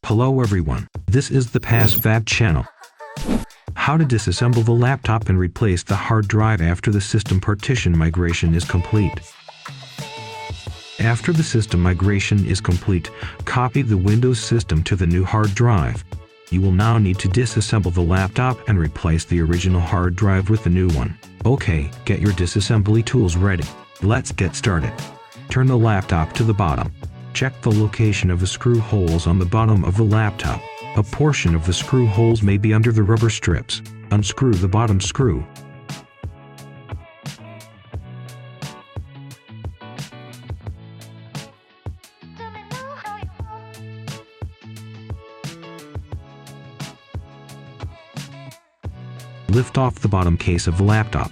Hello everyone, this is the PassFab channel. How to disassemble the laptop and replace the hard drive after the system partition migration is complete. After the system migration is complete, copy the Windows system to the new hard drive. You will now need to disassemble the laptop and replace the original hard drive with the new one. Okay, get your disassembly tools ready. Let's get started. Turn the laptop to the bottom. Check the location of the screw holes on the bottom of the laptop. A portion of the screw holes may be under the rubber strips. Unscrew the bottom screw. Lift off the bottom case of the laptop.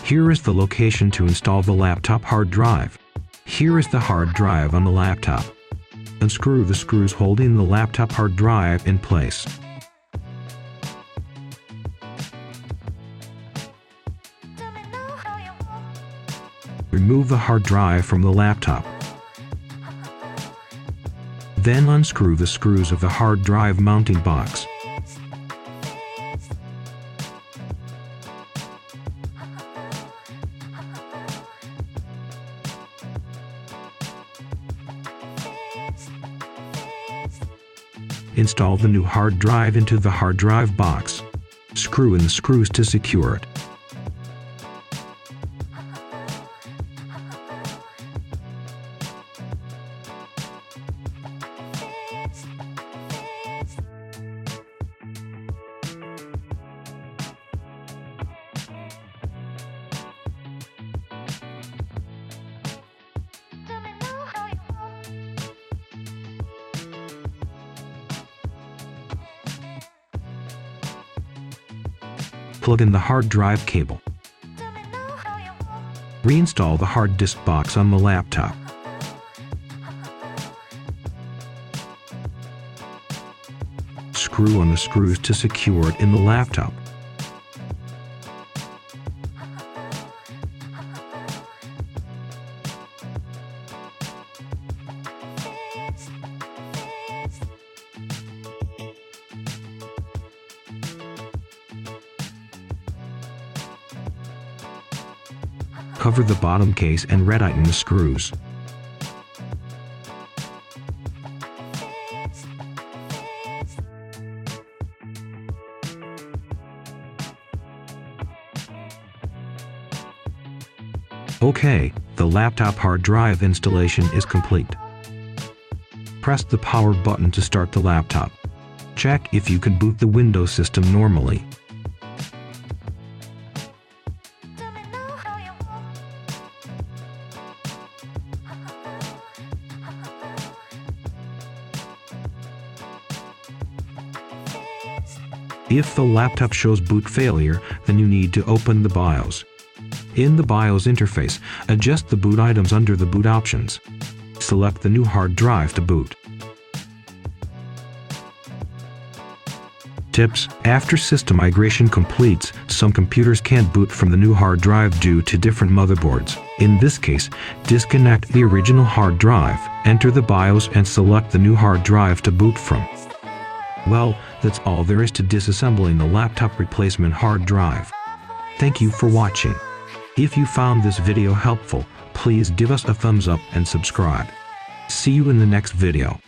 Here is the location to install the laptop hard drive. Here is the hard drive on the laptop. Unscrew the screws holding the laptop hard drive in place. Remove the hard drive from the laptop. Then unscrew the screws of the hard drive mounting box. Install the new hard drive into the hard drive box. Screw in the screws to secure it. Plug in the hard drive cable. Reinstall the hard disk box on the laptop. Screw on the screws to secure it in the laptop. Cover the bottom case and retighten the screws. Okay, the laptop hard drive installation is complete. Press the power button to start the laptop. Check if you can boot the Windows system normally. If the laptop shows boot failure, then you need to open the BIOS. In the BIOS interface, adjust the boot items under the boot options. Select the new hard drive to boot. Tips: after system migration completes, some computers can't boot from the new hard drive due to different motherboards. In this case, disconnect the original hard drive, enter the BIOS and select the new hard drive to boot from. Well, that's all there is to disassembling the laptop replacement hard drive. Thank you for watching. If you found this video helpful, please give us a thumbs up and subscribe. See you in the next video.